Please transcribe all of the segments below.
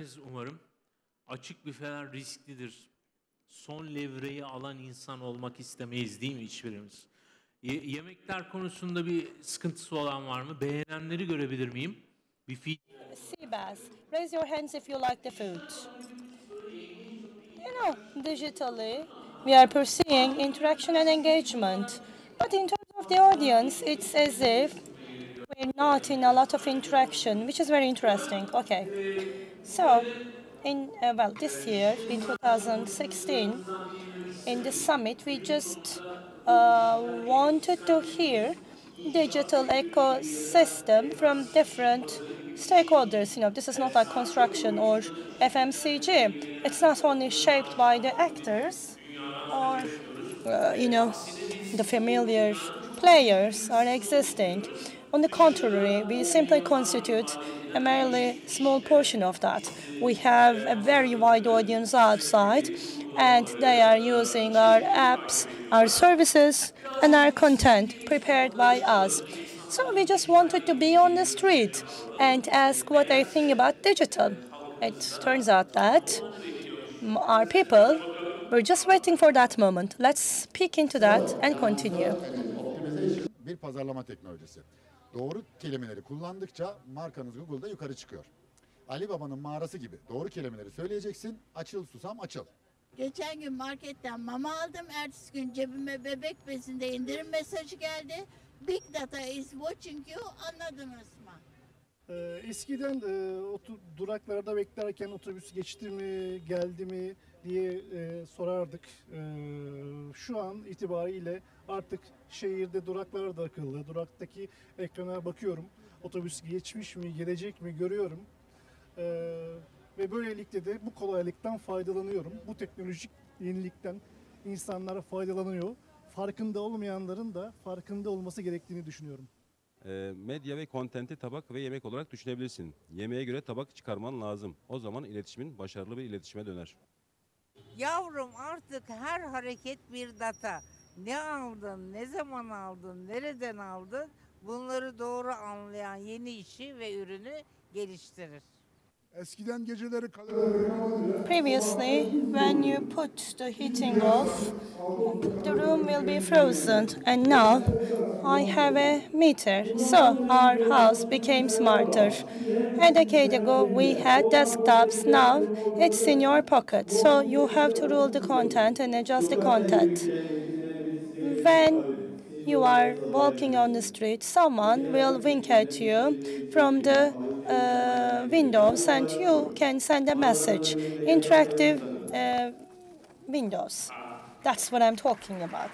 edersiniz umarım. Açık büfeler risklidir. Son levreyi alan insan olmak istemeyiz değil mi hiçbirimiz? Yemekler konusunda bir sıkıntısı olan var mı? Beğenenleri görebilir miyim? Bir feed. Seabass, raise your hands if you like the food. Digitally, we are pursuing interaction and engagement. But in terms of the audience, it's as if we're not in a lot of interaction, which is very interesting. Okay. So, this year, in 2016, in the summit, we just wanted to hear digital ecosystem from different stakeholders. This is not like construction or FMCG. It's not only shaped by the actors or, the familiar players are existing. On the contrary, we simply constitute a merely small portion of that. We have a very wide audience outside, and they are using our apps, our services, and our content prepared by us. So we just wanted to be on the street and ask what they think about digital. It turns out that our people were just waiting for that moment. Let's peek into that and continue. Optimization bir pazarlama teknolojisi. Doğru kelimeleri kullandıkça markanız Google'da yukarı çıkıyor. Ali Baba'nın mağarası gibi doğru kelimeleri söyleyeceksin. Açıl susam açıl. Geçen gün marketten mama aldım. Ertesi gün cebime bebek bezinde indirim mesajı geldi. Big Data is watching you. Anladınız mı? Eskiden duraklarda beklerken otobüs geçti mi, geldi mi diye sorardık. Şu an itibariyle artık şehirde duraklar da akıllı. Duraktaki ekrana bakıyorum. Otobüs geçmiş mi, gelecek mi görüyorum. Ve böylelikle de bu kolaylıktan faydalanıyorum. Bu teknolojik yenilikten insanlar faydalanıyor. Farkında olmayanların da farkında olması gerektiğini düşünüyorum. Medya ve kontenti tabak ve yemek olarak düşünebilirsin. Yemeğe göre tabak çıkarman lazım. O zaman iletişimin başarılı bir iletişime döner. Yavrum artık her hareket bir data. Ne aldın, ne zaman aldın, nereden aldın? Bunları doğru anlayan yeni işi ve ürünü geliştirir. Eskiden geceleri Previously, when you put the heating off, the room will be frozen. And now, I have a meter. So, our house became smarter. A decade ago, we had desktops. Now, it's in your pocket. So, you have to rule the content and adjust the content. When you are walking on the street, someone will wink at you from the windows, and you can send a message. Interactive windows. That's what I'm talking about.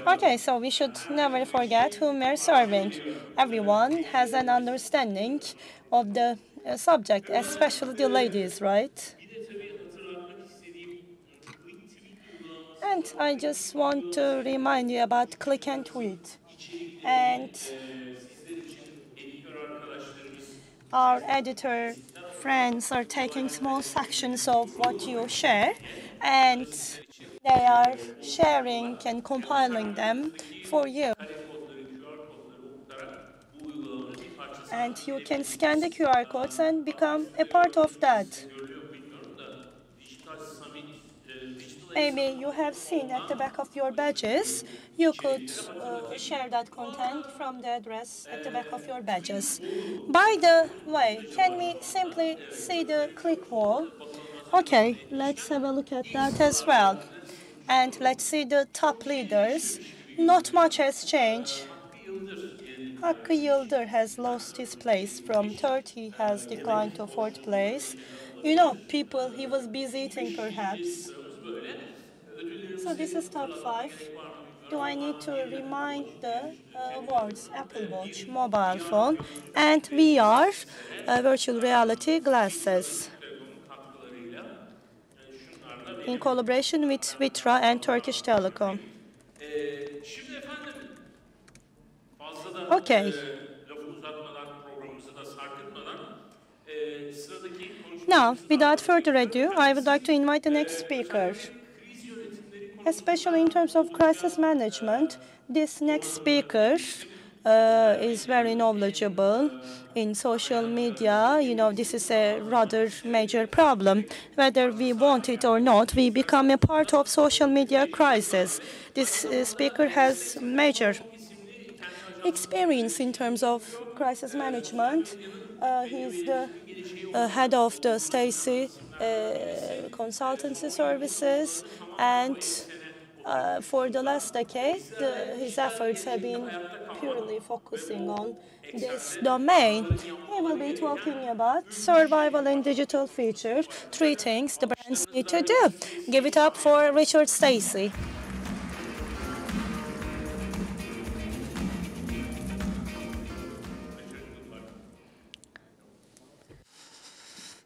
Okay, so we should never forget whom we're serving. Everyone has an understanding of the subject, especially the ladies, right? And I just want to remind you about click and tweet. And our editor friends are taking small sections of what you share, and they are sharing and compiling them for you. And you can scan the QR codes and become a part of that. Maybe you have seen at the back of your badges, you could share that content from the address at the back of your badges. By the way, can we simply see the click wall? Okay, let's have a look at that as well. And let's see the top leaders. Not much has changed. Hakkı Yıldır has lost his place from third. He has declined to fourth place. People he was busy eating perhaps. So this is top 5. Do I need to remind the awards? Apple Watch, mobile phone, and VR, virtual reality glasses. In collaboration with Vitra and Turkish Telecom. Okay. Now, without further ado, I would like to invite the next speaker. especially in terms of crisis management. This next speaker is very knowledgeable in social media. You know, this is a rather major problem. Whether we want it or not, we become a part of social media crisis. This speaker has major experience in terms of crisis management. He's the head of the Stacy consultancy services, and for the last decade, his efforts have been purely focusing on this domain. He will be talking about survival in digital future, 3 things the brands need to do. Give it up for Richard Stacy.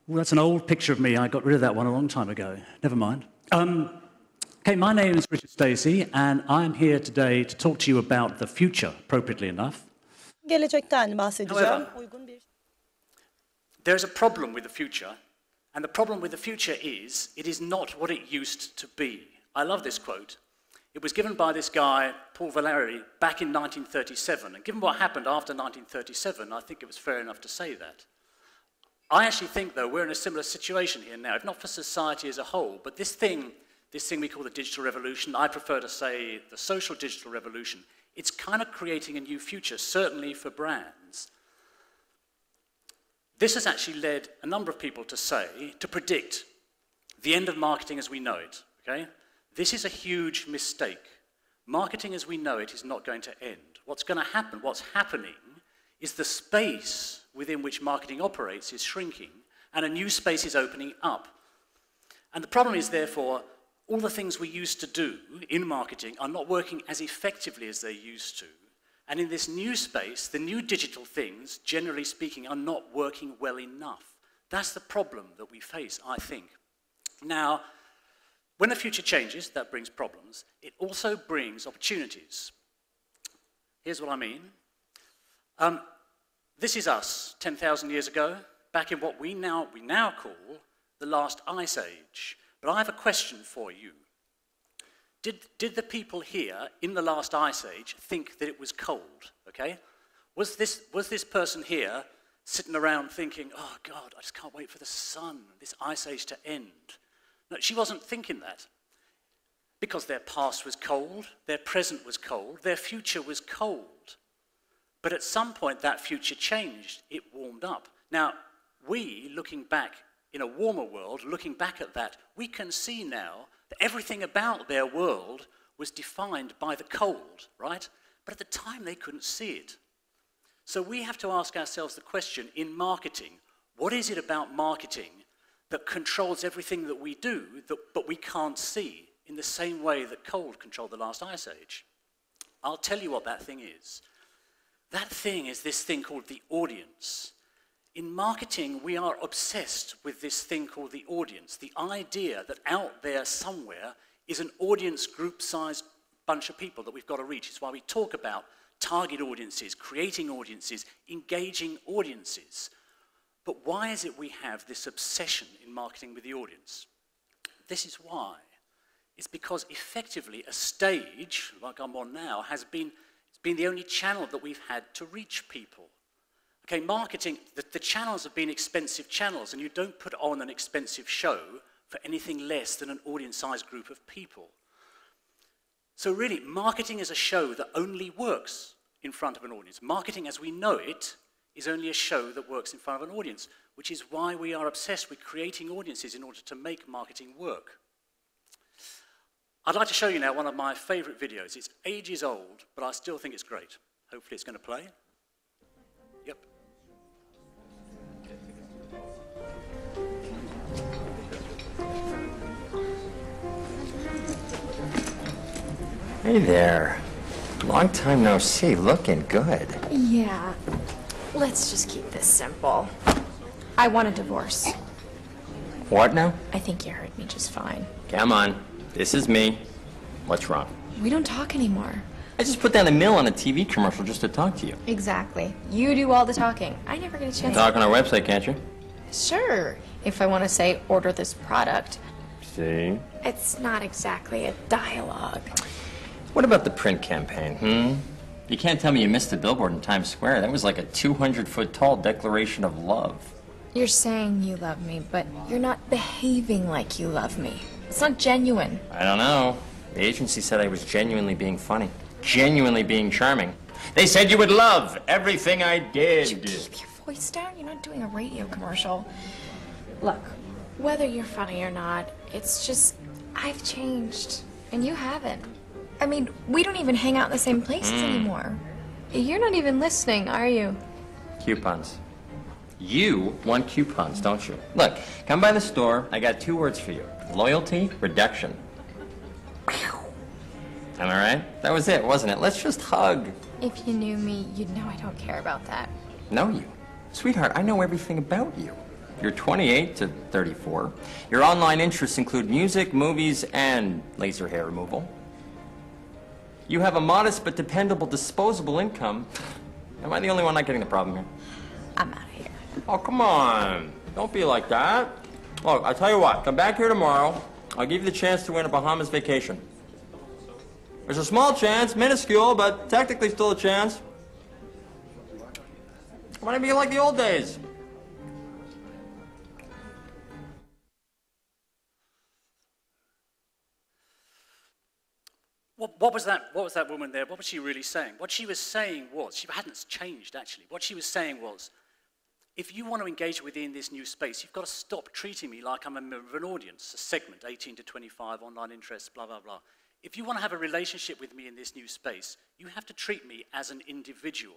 Well, that's an old picture of me. I got rid of that one a long time ago. Never mind. Okay, my name is Richard Stacy, and I'm here today to talk to you about the future, appropriately enough. Gelecekten bahsedeceğim. There's a problem with the future, and the problem with the future is it is not what it used to be. I love this quote. It was given by this guy, Paul Valéry, back in 1937, and given what happened after 1937, I think it was fair enough to say that. I actually think, though, we're in a similar situation here now, if not for society as a whole, but this thing we call the digital revolution, I prefer to say the social digital revolution, it's kind of creating a new future, certainly for brands. This has actually led a number of people to predict the end of marketing as we know it, okay? This is a huge mistake. Marketing as we know it is not going to end. What's going to happen, what's happening, is the space within which marketing operates is shrinking, and a new space is opening up. And the problem is, therefore, all the things we used to do in marketing are not working as effectively as they used to. And in this new space, the new digital things, generally speaking, are not working well enough. That's the problem that we face, I think. Now, when the future changes, that brings problems. It also brings opportunities. Here's what I mean. This is us 10,000 years ago, back in what we now call the last ice age. But I have a question for you. Did the people here in the last ice age think that it was cold? Okay? Was this person here sitting around thinking, oh God, I just can't wait for the sun, this ice age to end? No, she wasn't thinking that. Because their past was cold, their present was cold, their future was cold. But at some point, that future changed. It warmed up. Now, we, looking back in a warmer world, looking back at that, we can see now that everything about their world was defined by the cold, right? But at the time, they couldn't see it. So we have to ask ourselves the question, in marketing, what is it about marketing that controls everything that we do, but we can't see in the same way that cold controlled the last ice age? I'll tell you what that thing is. That thing is this thing called the audience. In marketing, we are obsessed with this thing called the audience, the idea that out there somewhere is an audience group-sized bunch of people that we've got to reach. It's why we talk about target audiences, creating audiences, engaging audiences. But why is it we have this obsession in marketing with the audience? This is why. It's because effectively a stage, like I'm on now, has been the only channel that we've had to reach people. Okay, marketing, the channels have been expensive channels, and you don't put on an expensive show for anything less than an audience-sized group of people. So really, marketing is a show that only works in front of an audience. Marketing as we know it is only a show that works in front of an audience, which is why we are obsessed with creating audiences in order to make marketing work. I'd like to show you now one of my favorite videos. It's ages old, but I still think it's great. Hopefully it's going to play. Yep. Hey there. Long time no see. Looking good. Yeah. Let's just keep this simple. I want a divorce. What now? I think you heard me just fine. Come on. This is me. What's wrong? We don't talk anymore. I just put down $1 million on a TV commercial just to talk to you. Exactly. You do all the talking. I never get a chance. Talk on our website, can't you? Sure. If I want to say, order this product. See? It's not exactly a dialogue. What about the print campaign, You can't tell me you missed the billboard in Times Square. That was like a 200-foot tall declaration of love. You're saying you love me, but you're not behaving like you love me. It's not genuine. I don't know. The agency said I was genuinely being funny, genuinely being charming. They said you would love everything I did. Would you keep your voice down? You're not doing a radio commercial. Look, whether you're funny or not, it's just, I've changed, and you haven't. I mean, we don't even hang out in the same places anymore. You're not even listening, are you? Coupons. You want coupons, don't you? Look, come by the store. I got 2 words for you. Loyalty, reduction. Am I right? That was it, wasn't it? Let's just hug. If you knew me, you'd know I don't care about that. Know you? Sweetheart, I know everything about you. You're 28 to 34. Your online interests include music, movies, and laser hair removal. You have a modest but dependable disposable income. Am I the only one not getting the problem here? I'm out of here. Oh, come on. Don't be like that. Look, I'll tell you what. Come back here tomorrow. I'll give you the chance to win a Bahamas vacation. There's a small chance, minuscule, but technically still a chance. I want to be like the old days. What was that woman there? What was she really saying? What she was saying was, she hadn't changed actually. What she was saying was, if you want to engage within this new space, you've got to stop treating me like I'm a member of an audience, a segment, 18 to 25, online interests, blah, blah, blah. If you want to have a relationship with me in this new space, you have to treat me as an individual.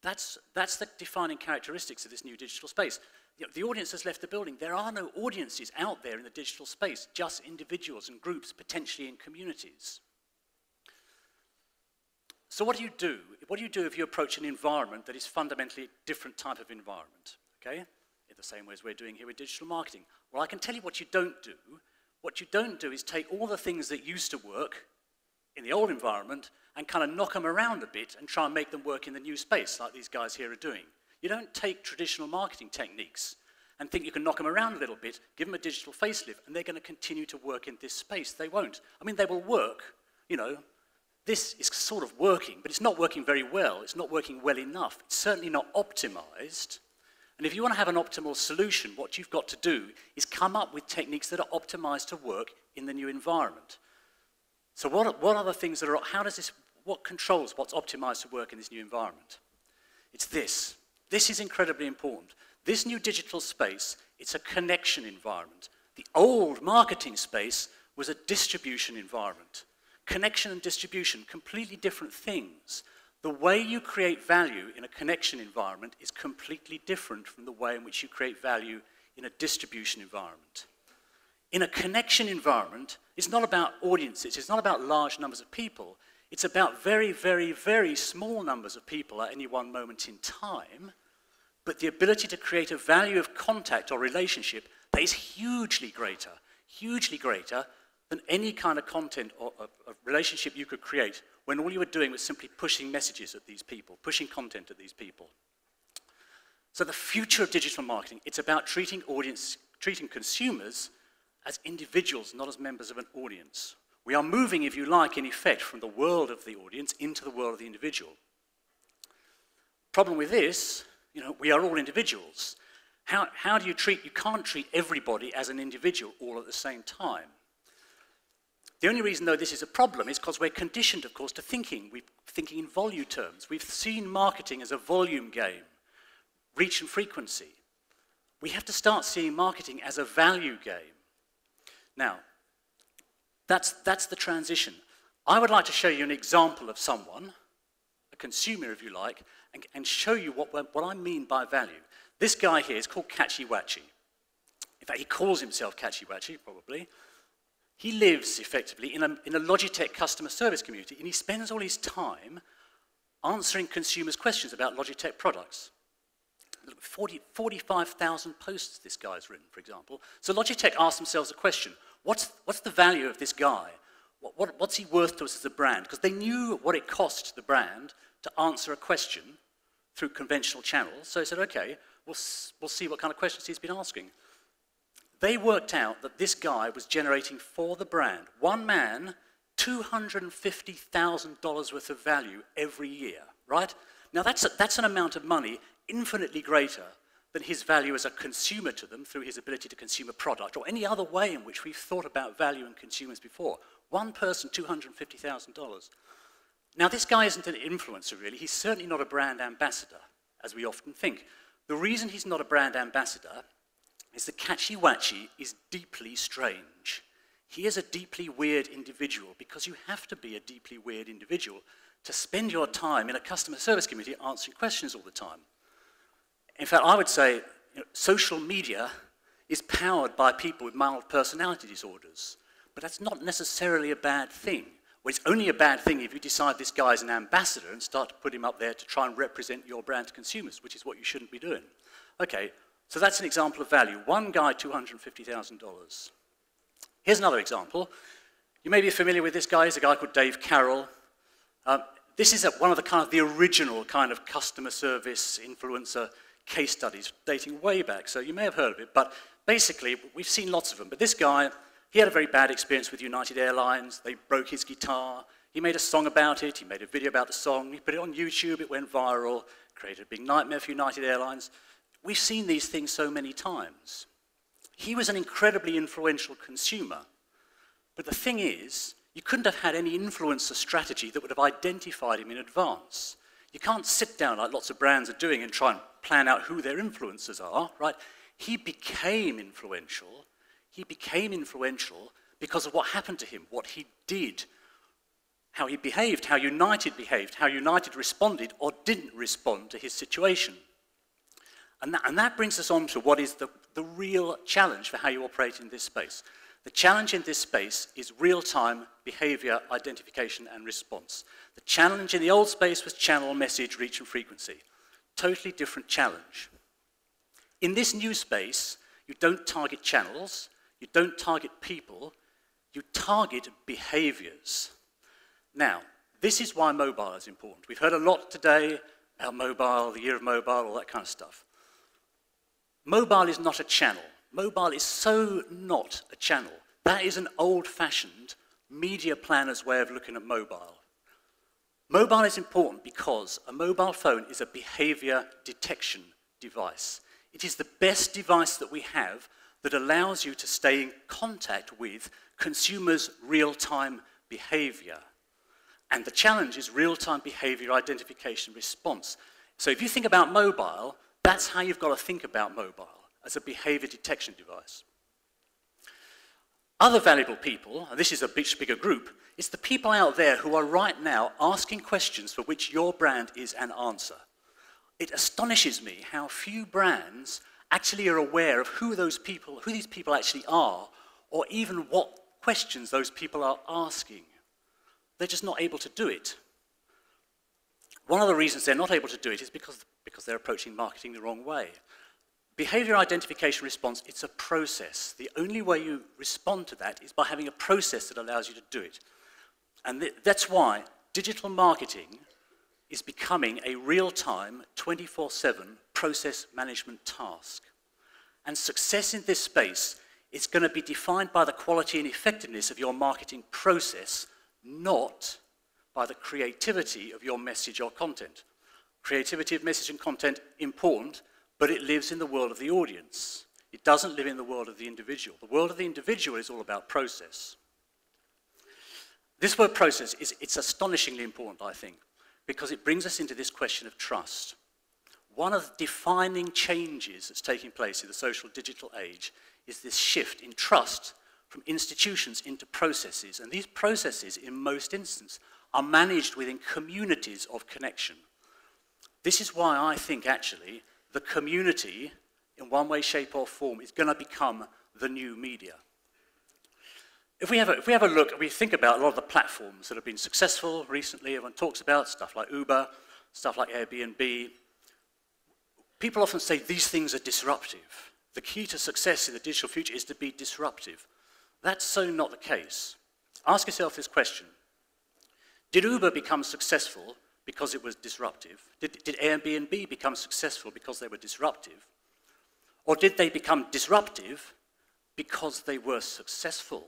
That's the defining characteristics of this new digital space. You know, the audience has left the building. There are no audiences out there in the digital space, just individuals and groups, potentially in communities. So what do you do? What do you do if you approach an environment that is fundamentally a different type of environment? Okay? In the same way as we're doing here with digital marketing. Well, I can tell you what you don't do. What you don't do is take all the things that used to work in the old environment and kind of knock them around a bit and try and make them work in the new space, like these guys here are doing. You don't take traditional marketing techniques and think you can knock them around a little bit, give them a digital facelift, and they're going to continue to work in this space. They won't. I mean, they will work, you know. This is sort of working, but it's not working very well. It's not working well enough. It's certainly not optimized. And if you want to have an optimal solution, what you've got to do is come up with techniques that are optimized to work in the new environment. So what are the things that are, what controls what's optimized to work in this new environment? It's this. This is incredibly important. This new digital space, it's a connection environment. The old marketing space was a distribution environment. Connection and distribution, completely different things. The way you create value in a connection environment is completely different from the way in which you create value in a distribution environment. In a connection environment, it's not about audiences, it's not about large numbers of people, it's about very, very, very small numbers of people at any one moment in time, but the ability to create a value of contact or relationship that is hugely greater than any kind of content or a relationship you could create when all you were doing was simply pushing messages at these people, pushing content at these people. So the future of digital marketing, it's about treating consumers as individuals, not as members of an audience. We are moving, if you like, in effect, from the world of the audience into the world of the individual. Problem with this, you know, we are all individuals. How do you can't treat everybody as an individual all at the same time. The only reason, though, this is a problem is because we're conditioned, of course, to thinking. We're thinking in volume terms. We've seen marketing as a volume game, reach and frequency. We have to start seeing marketing as a value game. Now, that's the transition. I would like to show you an example of someone, a consumer, if you like, and show you what I mean by value. This guy here is called Catchy Watchy. In fact, he calls himself Catchy Watchy, probably. He lives, effectively, in a Logitech customer service community, and he spends all his time answering consumers' questions about Logitech products. 45,000 posts this guy's written, for example. So Logitech asked themselves a question, what's the value of this guy? What's he worth to us as a brand? Because they knew what it cost the brand to answer a question through conventional channels. So they said, okay, we'll see what kind of questions he's been asking. they worked out that this guy was generating for the brand, one man, $250,000 worth of value every year, right? Now that's an amount of money infinitely greater than his value as a consumer to them through his ability to consume a product, or any other way in which we've thought about value and consumers before. One person, $250,000. Now this guy isn't an influencer really, he's certainly not a brand ambassador, as we often think. The reason he's not a brand ambassador is that Catchy Watchy is deeply strange. He is a deeply weird individual because you have to be a deeply weird individual to spend your time in a customer service committee answering questions all the time. In fact, I would say social media is powered by people with mild personality disorders, but that's not necessarily a bad thing. Well, it's only a bad thing if you decide this guy's an ambassador and start to put him up there to try and represent your brand to consumers, which is what you shouldn't be doing. Okay, so that's an example of value. One guy, $250,000. Here's another example. You may be familiar with this guy. He's a guy called Dave Carroll. This is one of the original kind of customer service influencer case studies dating way back, so you may have heard of it, but basically, we've seen lots of them. But this guy, he had a very bad experience with United Airlines. They broke his guitar. He made a song about it. He made a video about the song. He put it on YouTube. It went viral, created a big nightmare for United Airlines. We've seen these things so many times. He was an incredibly influential consumer, but the thing is, you couldn't have had any influencer strategy that would have identified him in advance. You can't sit down like lots of brands are doing and try and plan out who their influencers are, right? He became influential. He became influential because of what happened to him, what he did, how he behaved, how United behaved, how United responded or didn't respond to his situation. And that brings us on to what is the real challenge for how you operate in this space. The challenge in this space is real-time behavior identification and response. The challenge in the old space was channel, message, reach, and frequency. Totally different challenge. In this new space, you don't target channels, you don't target people, you target behaviors. Now, this is why mobile is important. We've heard a lot today about mobile, the year of mobile, all that kind of stuff. Mobile is not a channel. Mobile is so not a channel. That is an old-fashioned media planner's way of looking at mobile. Mobile is important because a mobile phone is a behavior detection device. It is the best device that we have that allows you to stay in contact with consumers' real-time behavior. And the challenge is real-time behavior identification response. So if you think about mobile, that's how you've got to think about mobile, as a behavior detection device. Other valuable people, and this is a much bigger group, it's the people out there who are right now asking questions for which your brand is an answer. It astonishes me how few brands actually are aware of who these people actually are, or even what questions those people are asking. They're just not able to do it. One of the reasons they're not able to do it is because they're approaching marketing the wrong way. Behavior identification response, it's a process. The only way you respond to that is by having a process that allows you to do it. And that's why digital marketing is becoming a real-time, 24/7 process management task. And success in this space is going to be defined by the quality and effectiveness of your marketing process, not by the creativity of your message or content. Creativity of message and content, important, but it lives in the world of the audience. It doesn't live in the world of the individual. The world of the individual is all about process. This word process, it's astonishingly important, I think, because it brings us into this question of trust. One of the defining changes that's taking place in the social digital age is this shift in trust from institutions into processes. And these processes, in most instances, are managed within communities of connection. This is why I think, actually, the community, in one way, shape, or form, is going to become the new media. If we have a look, we think about a lot of the platforms that have been successful recently. Everyone talks about stuff like Uber, stuff like Airbnb. People often say these things are disruptive. The key to success in the digital future is to be disruptive. That's so not the case. Ask yourself this question. Did Uber become successful because it was disruptive? Did Airbnb become successful because they were disruptive? Or did they become disruptive because they were successful,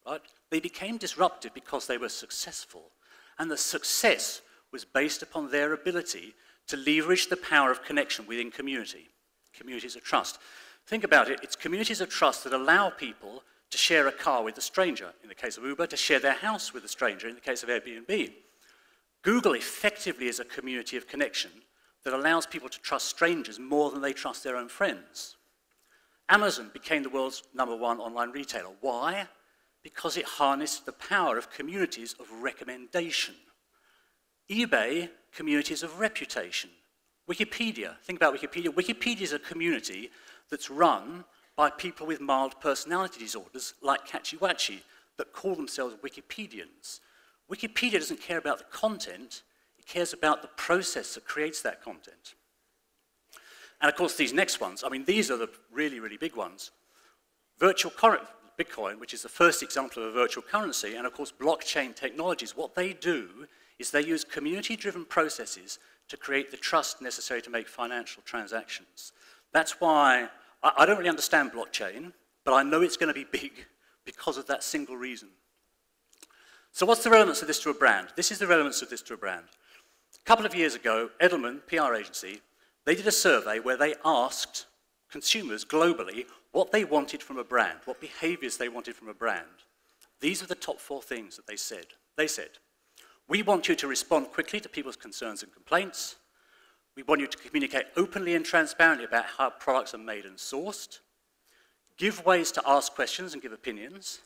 right? They became disruptive because they were successful. And the success was based upon their ability to leverage the power of connection within communities of trust. Think about it, it's communities of trust that allow people to share a car with a stranger, in the case of Uber, to share their house with a stranger, in the case of Airbnb. Google effectively is a community of connection that allows people to trust strangers more than they trust their own friends. Amazon became the world's #1 online retailer. Why? Because it harnessed the power of communities of recommendation. eBay, communities of reputation. Wikipedia, think about Wikipedia. Wikipedia is a community that's run by people with mild personality disorders like Kachiwachi that call themselves Wikipedians. Wikipedia doesn't care about the content, it cares about the process that creates that content. And of course these next ones, I mean these are the really, really big ones. Bitcoin, which is the first example of a virtual currency, and of course blockchain technologies, what they do is they use community-driven processes to create the trust necessary to make financial transactions. That's why I don't really understand blockchain, but I know it's going to be big because of that single reason. So what's the relevance of this to a brand? This is the relevance of this to a brand. A couple of years ago, Edelman, PR agency, they did a survey where they asked consumers globally what they wanted from a brand, what behaviors they wanted from a brand. These are the top 4 things that they said. They said, we want you to respond quickly to people's concerns and complaints. We want you to communicate openly and transparently about how products are made and sourced. Give ways to ask questions and give opinions.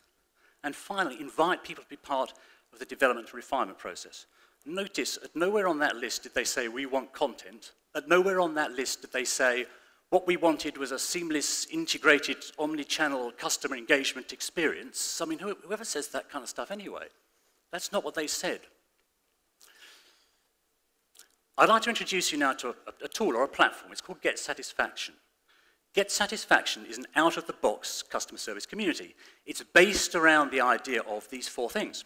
And finally, invite people to be part of the development and refinement process. Notice, at nowhere on that list did they say, we want content. At nowhere on that list did they say, what we wanted was a seamless, integrated, omni-channel customer engagement experience. I mean, whoever says that kind of stuff anyway? That's not what they said. I'd like to introduce you now to a tool or a platform. It's called Get Satisfaction. Get Satisfaction is an out-of-the-box customer service community. It's based around the idea of these 4 things: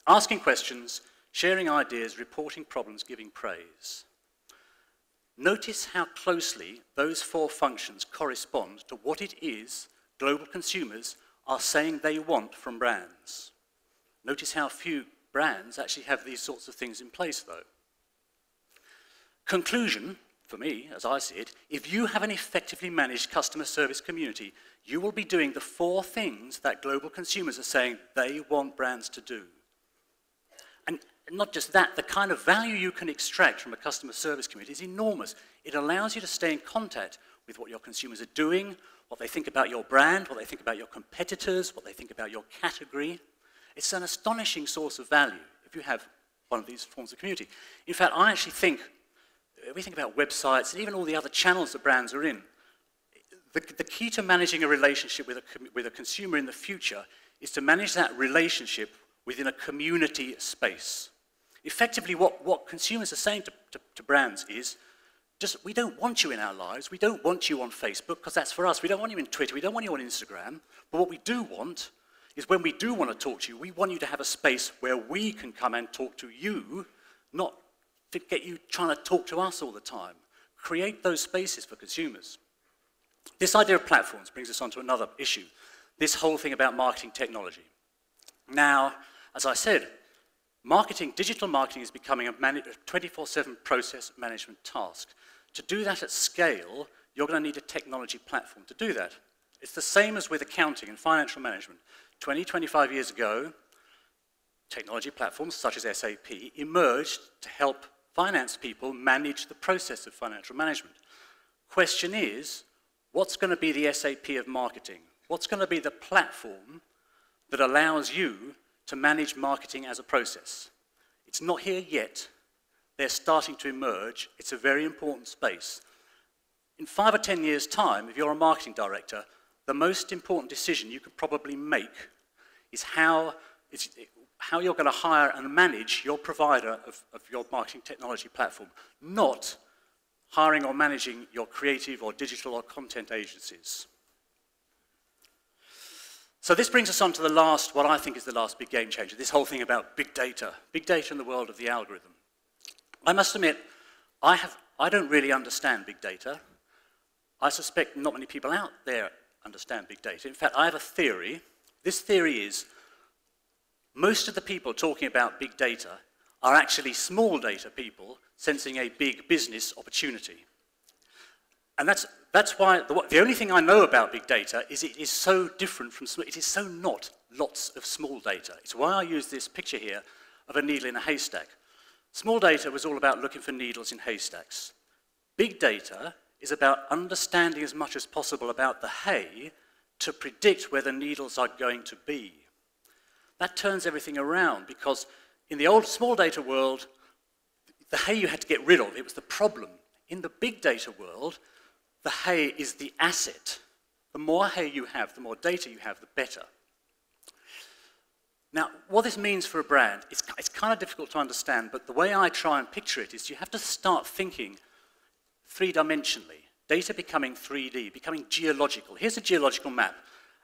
asking questions, sharing ideas, reporting problems, giving praise. Notice how closely those 4 functions correspond to what it is global consumers are saying they want from brands. Notice how few brands actually have these sorts of things in place, though. Conclusion, for me, as I see it, if you have an effectively managed customer service community, you will be doing the 4 things that global consumers are saying they want brands to do. And not just that, the kind of value you can extract from a customer service community is enormous. It allows you to stay in contact with what your consumers are doing, what they think about your brand, what they think about your competitors, what they think about your category. It's an astonishing source of value if you have one of these forms of community. In fact, I actually think, we think about websites and even all the other channels that brands are in, the key to managing a relationship with a consumer in the future is to manage that relationship within a community space. Effectively, what consumers are saying to brands is, just, we don't want you in our lives, we don't want you on Facebook, because that's for us, we don't want you in Twitter, we don't want you on Instagram, but what we do want is when we do want to talk to you, we want you to have a space where we can come and talk to you, not to get you trying to talk to us all the time. Create those spaces for consumers. This idea of platforms brings us on to another issue, this whole thing about marketing technology. Now, as I said, digital marketing is becoming a 24/7 process management task. To do that at scale, you're going to need a technology platform to do that. It's the same as with accounting and financial management. 20, 25 years ago, technology platforms such as SAP emerged to help finance people manage the process of financial management. Question is, what's going to be the SAP of marketing? What's going to be the platform that allows you to manage marketing as a process? It's not here yet. They're starting to emerge. It's a very important space. In 5 or 10 years' time, if you're a marketing director, the most important decision you could probably make is how you're going to hire and manage your provider of your marketing technology platform, not hiring or managing your creative or digital or content agencies. So this brings us on to the last, what I think is the last big game changer, this whole thing about big data in the world of the algorithm. I must admit, I don't really understand big data. I suspect not many people out there understand big data. In fact, I have a theory. This theory is most of the people talking about big data are actually small data people sensing a big business opportunity. And that's why the only thing I know about big data is it is so different from, it is so not lots of small data. It's why I use this picture here of a needle in a haystack. Small data was all about looking for needles in haystacks. Big data is about understanding as much as possible about the hay to predict where the needles are going to be. That turns everything around because in the old small data world, the hay you had to get rid of, it was the problem. In the big data world, the hay is the asset. The more hay you have, the more data you have, the better. Now, what this means for a brand, it's kind of difficult to understand, but the way I try and picture it is you have to start thinking three-dimensionally, data becoming 3D, becoming geological. Here's a geological map.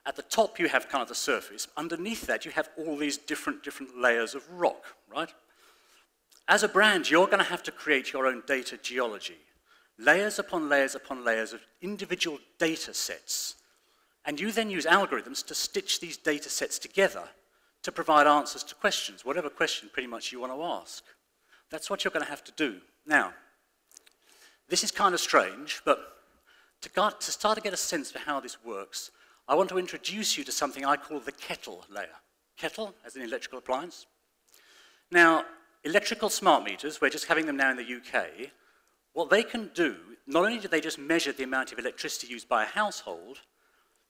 At the top, you have kind of the surface. Underneath that, you have all these different layers of rock, right? As a brand, you're going to have to create your own data geology. Layers upon layers upon layers of individual data sets. And you then use algorithms to stitch these data sets together to provide answers to questions, whatever question pretty much you want to ask. That's what you're going to have to do. Now, this is kind of strange, but to start to get a sense for how this works, I want to introduce you to something I call the kettle layer. Kettle, as an electrical appliance. Now, electrical smart meters, we're just having them now in the UK, what they can do, not only do they just measure the amount of electricity used by a household,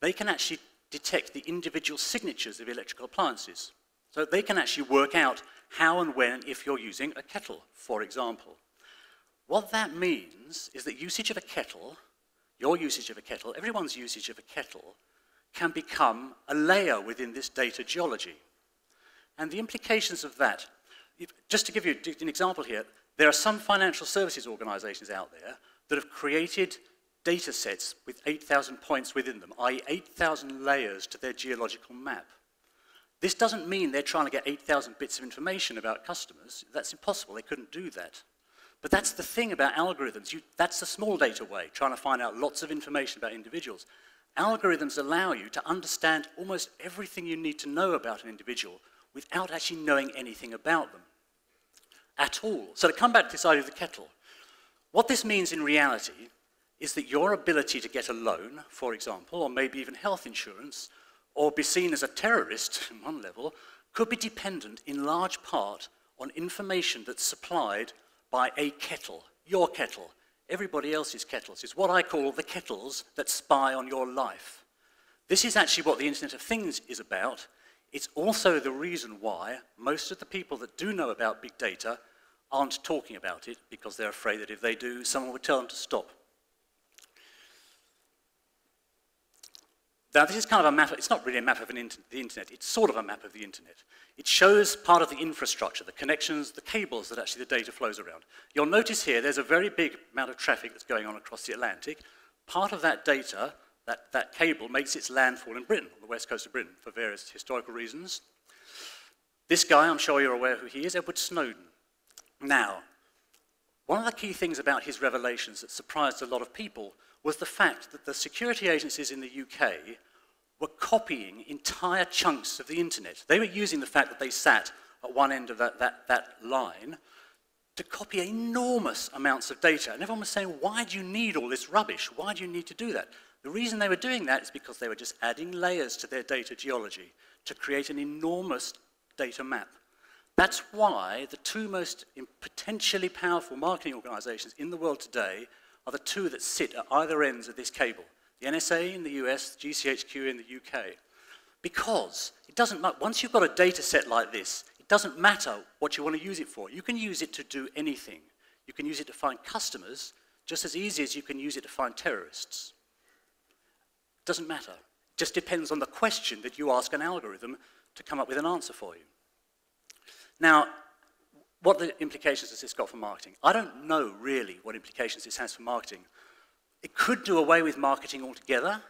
they can actually detect the individual signatures of electrical appliances. So they can actually work out how and when and if you're using a kettle, for example. What that means is that usage of a kettle, your usage of a kettle, everyone's usage of a kettle, can become a layer within this data geology. And the implications of that, just to give you an example here, there are some financial services organizations out there that have created data sets with 8,000 points within them, i.e. 8,000 layers to their geological map. This doesn't mean they're trying to get 8,000 bits of information about customers. That's impossible, they couldn't do that. But that's the thing about algorithms. That's the small data way, trying to find out lots of information about individuals. Algorithms allow you to understand almost everything you need to know about an individual without actually knowing anything about them at all. So to come back to this idea of the kettle, what this means in reality is that your ability to get a loan, for example, or maybe even health insurance, or be seen as a terrorist on one level, could be dependent in large part on information that's supplied by a kettle, your kettle, everybody else's kettles. It's what I call the kettles that spy on your life. This is actually what the Internet of Things is about. It's also the reason why most of the people that do know about big data aren't talking about it, because they're afraid that if they do, someone would tell them to stop. Now, this is kind of a map. It's not really a map of the internet. It's sort of a map of the internet. It shows part of the infrastructure, the connections, the cables that actually the data flows around. You'll notice here there's a very big amount of traffic that's going on across the Atlantic. Part of that data, that cable, makes its landfall in Britain, on the west coast of Britain, for various historical reasons. This guy, I'm sure you're aware who he is, Edward Snowden. Now, one of the key things about his revelations that surprised a lot of people was the fact that the security agencies in the UK were copying entire chunks of the internet. They were using the fact that they sat at one end of that line to copy enormous amounts of data. And everyone was saying, why do you need all this rubbish? Why do you need to do that? The reason they were doing that is because they were just adding layers to their data geology to create an enormous data map. That's why the two most potentially powerful marketing organizations in the world today are the two that sit at either ends of this cable. The NSA in the US, the GCHQ in the UK. Because it doesn't matter, once you've got a data set like this, it doesn't matter what you want to use it for. You can use it to do anything. You can use it to find customers just as easy as you can use it to find terrorists. It doesn't matter. It just depends on the question that you ask an algorithm to come up with an answer for you. Now, what the implications has this got for marketing? I don't know really what implications this has for marketing. It could do away with marketing altogether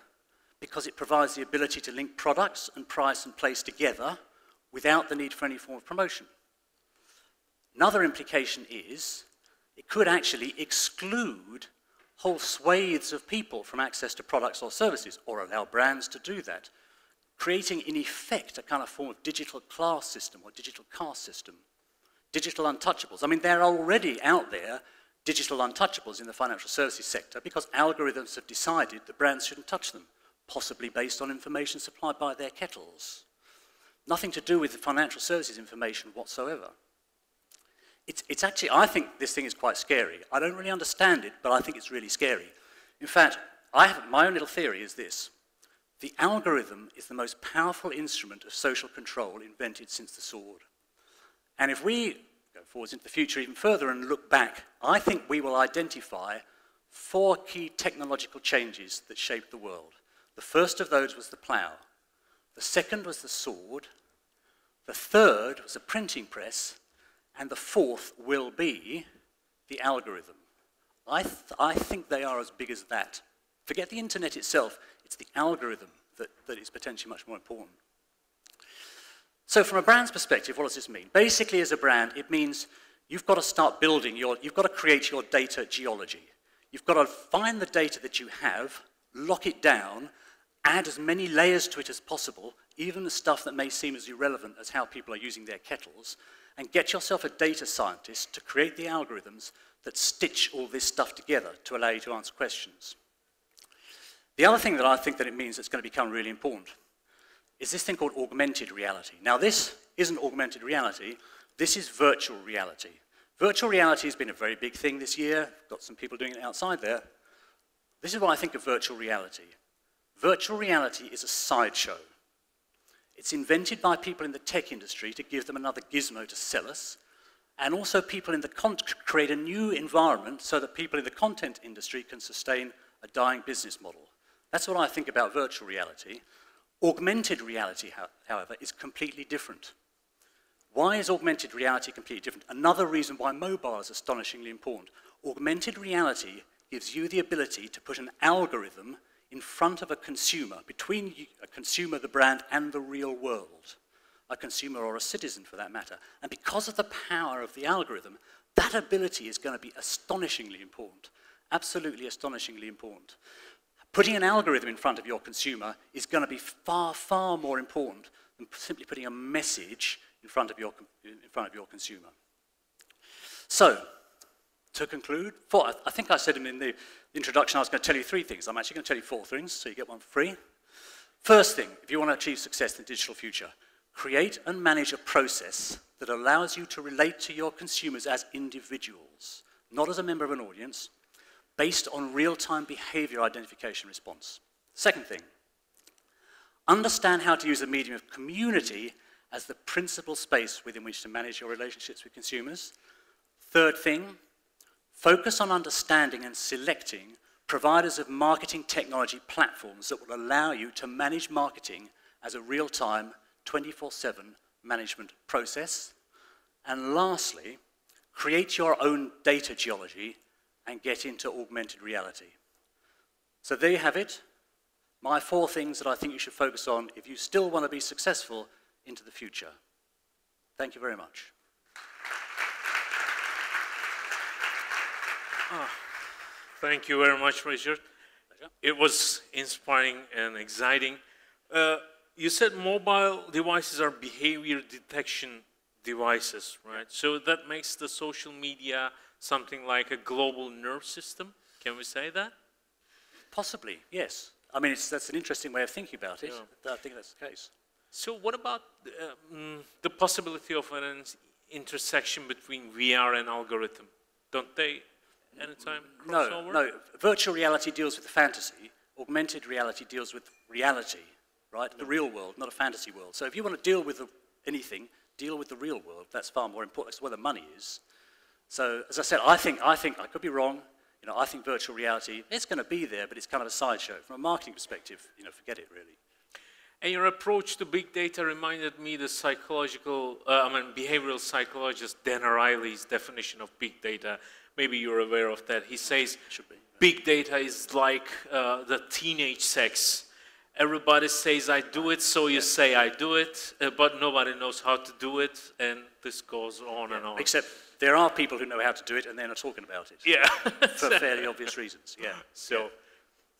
because it provides the ability to link products and price and place together without the need for any form of promotion. Another implication is it could actually exclude whole swathes of people from access to products or services, or allow brands to do that, creating in effect a kind of form of digital class system or digital caste system. Digital untouchables. I mean, they're already out there, digital untouchables in the financial services sector, because algorithms have decided that brands shouldn't touch them, possibly based on information supplied by their kettles. Nothing to do with the financial services information whatsoever. It's actually, I think this thing is quite scary. I don't really understand it, but I think it's really scary. In fact, my own little theory is this. The algorithm is the most powerful instrument of social control invented since the sword. And if we go forwards into the future even further and look back, I think we will identify 4 key technological changes that shaped the world. The first of those was the plough. The second was the sword. The third was a printing press. And the fourth will be the algorithm. I think they are as big as that. Forget the internet itself, it's the algorithm that is potentially much more important. So from a brand's perspective, what does this mean? Basically, as a brand, it means you've got to start building you've got to create your data geology. You've got to find the data that you have, lock it down, add as many layers to it as possible, even the stuff that may seem as irrelevant as how people are using their kettles, and get yourself a data scientist to create the algorithms that stitch all this stuff together to allow you to answer questions. The other thing that I think that it means that's going to become really important is this thing called augmented reality. Now, this isn't augmented reality, this is virtual reality. Virtual reality has been a very big thing this year. Got some people doing it outside there. This is what I think of virtual reality. Virtual reality is a sideshow. It's invented by people in the tech industry to give them another gizmo to sell us, and also people in the create a new environment so that people in the content industry can sustain a dying business model. That's what I think about virtual reality. Augmented reality, however, is completely different. Why is augmented reality completely different? Another reason why mobile is astonishingly important. Augmented reality gives you the ability to put an algorithm in front of a consumer, between a consumer, the brand, and the real world. A consumer or a citizen, for that matter. And because of the power of the algorithm, that ability is going to be astonishingly important. Absolutely astonishingly important. Putting an algorithm in front of your consumer is going to be far, far more important than simply putting a message in front of your consumer. So, to conclude, I think I said in the introduction I was going to tell you 3 things. I'm actually going to tell you 4 things, so you get one for free. First thing, if you want to achieve success in the digital future, create and manage a process that allows you to relate to your consumers as individuals, not as a member of an audience, based on real-time behavior identification response. Second thing, understand how to use the medium of community as the principal space within which to manage your relationships with consumers. Third thing, focus on understanding and selecting providers of marketing technology platforms that will allow you to manage marketing as a real-time, 24/7 management process. And lastly, create your own data geology and get into augmented reality. So there you have it, my 4 things that I think you should focus on if you still want to be successful into the future. Thank you very much. Thank you very much, Richard. Pleasure. It was inspiring and exciting. You said mobile devices are behavior detection devices, right? So that makes the social media something like a global nerve system? Can we say that? Possibly, yes. I mean, that's an interesting way of thinking about it. Yeah. I think that's the case. So what about the possibility of an intersection between VR and algorithm? Don't they anytime cross over? No. Virtual reality deals with the fantasy. Augmented reality deals with reality, right? The real world, not a fantasy world. So if you want to deal with anything, deal with the real world. That's far more important. That's where the money is. So, as I said, I think I could be wrong. You know, I think virtual reality, it's going to be there, but it's kind of a sideshow. From a marketing perspective, you know, forget it really. And your approach to big data reminded me the behavioral psychologist Dan Ariely's definition of big data. Maybe you're aware of that. He says big data is like the teenage sex, everybody says I do it, so you say I do it, but nobody knows how to do it, and this goes on and on. Except there are people who know how to do it and they're not talking about it. Yeah. For fairly obvious reasons, yeah. So,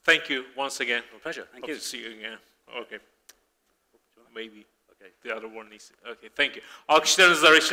thank you once again. My pleasure, thank Hope you. to see you again. Okay. Maybe. Okay. The other one is, okay, thank you. Alkışlarınızla